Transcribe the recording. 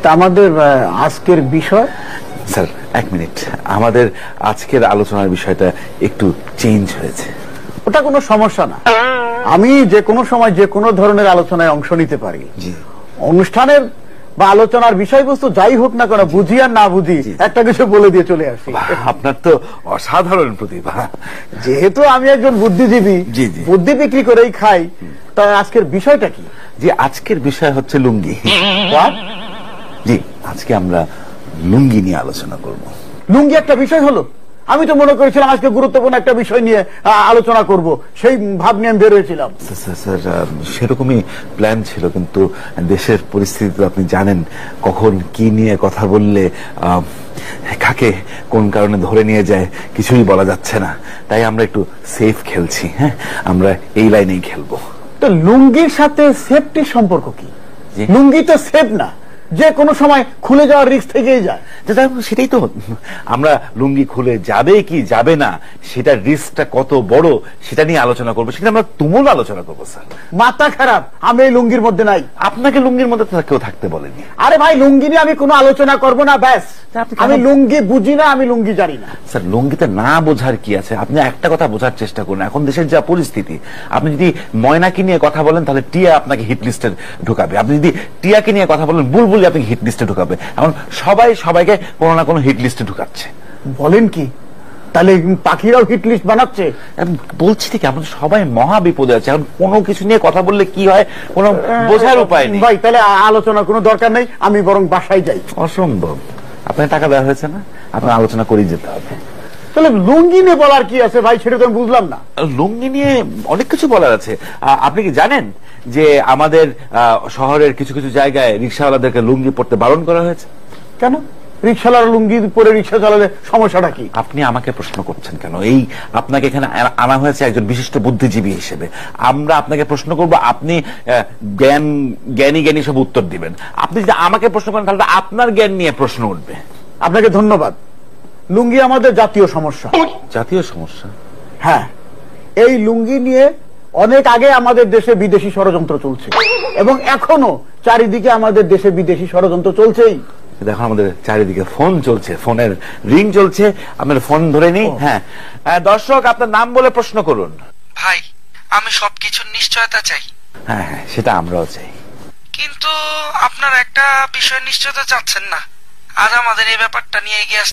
তা আমাদের আজকের বিষয় স্যার এক মিনিট, আমাদের আজকের আলোচনার বিষয়টা একটু চেঞ্জ হয়েছে। ওটা কোনো সমস্যা না, আমি যে কোনো সময় যে কোনো ধরনের আলোচনায় অংশ নিতে পারি। অনুষ্ঠানের বা আলোচনার বিষয়বস্তু যাই হোক না কেন, বুঝি আর না বুঝি একটা কিছু বলে দিয়ে চলে আসি। আপনার তো অসাধারণ প্রতিভা। যেহেতু আমি একজন বুদ্ধিজীবী, বুদ্ধি বিক্রি করেই খাই, তা আজকের বিষয়টা কি? জি, আজকের বিষয় হচ্ছে লুঙ্গি। জি, আজকে আমরা লুঙ্গি নিয়ে আলোচনা করব। লুঙ্গি একটা বিষয় হলো? আমি তো মনে করেছিলাম আজকে গুরুত্বপূর্ণ একটা বিষয় নিয়ে আলোচনা করব, সেই ভাব নিয়ে আমি বের হয়েছিলাম। স্যার সেরকমই প্ল্যান ছিল, কিন্তু দেশের পরিস্থিতি তো আপনি জানেন, কখন কি নিয়ে কথা বললে কাকে কোন কারণে ধরে নিয়ে যায় কিছুই বলা যাচ্ছে না। তাই আমরা একটু সেফ খেলছি। হ্যাঁ, আমরা এই লাইনেই খেলবো। তো লুঙ্গির সাথে সেফটির সম্পর্ক কি? লুঙ্গি তো সেফ না, যে কোনো সময় খুলে যাওয়ার রিস্ক থেকেই যায়। সেটাই তো, আমরা লুঙ্গি খুলে যাবে কি যাবে না সেটার রিস্কটা কত বড় সেটা নিয়ে আলোচনা করবো, সেটা আমরা তুমুল আলোচনা করবো। স্যার মাথা খারাপ, আমি এই লুঙ্গির মধ্যে নাই। আপনাকে লুঙ্গির মধ্যে কেউ থাকতে বলেনি। আরে ভাই, লুঙ্গি নিয়ে আমি কোনো আলোচনা করবো না, ব্যাস। আমি লুঙ্গি বুঝি না, আমি লুঙ্গি জানি না। স্যার লুঙ্গিতে না বোঝার কি আছে? আপনি একটা কথা বোঝার চেষ্টা করুন, এখন দেশের যা পরিস্থিতি, আপনি যদি ময়নাকে নিয়ে কথা বলেন তাহলে টিয়া আপনাকে হিট লিস্টে ঢুকাবে, আপনি যদি টিয়াকে নিয়ে কথা বলেন বুলবুলি আপনাকে হিট লিস্টে ঢুকাবে। এখন সবাই সবাইকে কোনো না কোনো হিট লিস্টে ঢুকাচ্ছে। বলেন কি? তাহলে পাখিরাও হিট লিস্ট বানাচ্ছে? বলছি ঠিক, আমরা সবাই মহা বিপদে আছে। এখন কোনো কিছু নিয়ে কথা বললে কি হয় কোনো বোঝার উপায় নেই। ভাই তাহলে আলোচনার কোনো দরকার নেই, আমি বরং বাসায় যাই। অসম্ভব, আপনার টাকা দেওয়া হয়েছে না, আপনার আলোচনা করেই যেতে হবে। তাহলে লুঙ্গি নিয়ে বলার কি আছে ভাই, সেটা তো আমি বুঝলাম না। লুঙ্গি নিয়ে অনেক কিছু বলার আছে। আপনি কি জানেন যে আমাদের শহরের কিছু কিছু জায়গায় রিক্সাওয়ালাদেরকে লুঙ্গি পরতে বারণ করা হয়েছে? কেন? রিক্সাওয়ালার লুঙ্গি পরে রিক্সা চালালে সমস্যাটা কি? আপনি আমাকে প্রশ্ন করছেন কেন? এই আপনাকে এখানে আনা হয়েছে একজন বিশিষ্ট বুদ্ধিজীবী হিসেবে। আমরা আপনাকে প্রশ্ন করব, আপনি জ্ঞানী সব উত্তর দিবেন। আপনি যদি আমাকে প্রশ্ন করেন তাহলে আপনার জ্ঞান নিয়ে প্রশ্ন উঠবে। আপনাকে ধন্যবাদ। লুঙ্গি আমাদের জাতীয় সমস্যা। জাতীয় সমস্যা? হ্যাঁ, এই লুঙ্গি নিয়ে অনেক আগে আমাদের দেশে বিদেশি ষড়যন্ত্র চলছে, এবং এখনো চারিদিকে আমাদের দেশে বিদেশি ষড়যন্ত্র চলছেই। দেখো আমাদের চারিদিকে ফোন চলছে, ফোনের রিং চলছে, আপনার ফোন ধরে নেই। হ্যাঁ, দর্শক আপনার নাম বলে প্রশ্ন করুন। ভাই, আমি সবকিছুর নিশ্চয়তা চাই। হ্যাঁ, সেটা আমরাও চাই, কিন্তু আপনার একটা বিষয় নিশ্চয়তা চাচ্ছেন না। আজ আমাদের এই ব্যাপারটা নিয়ে এগিয়ে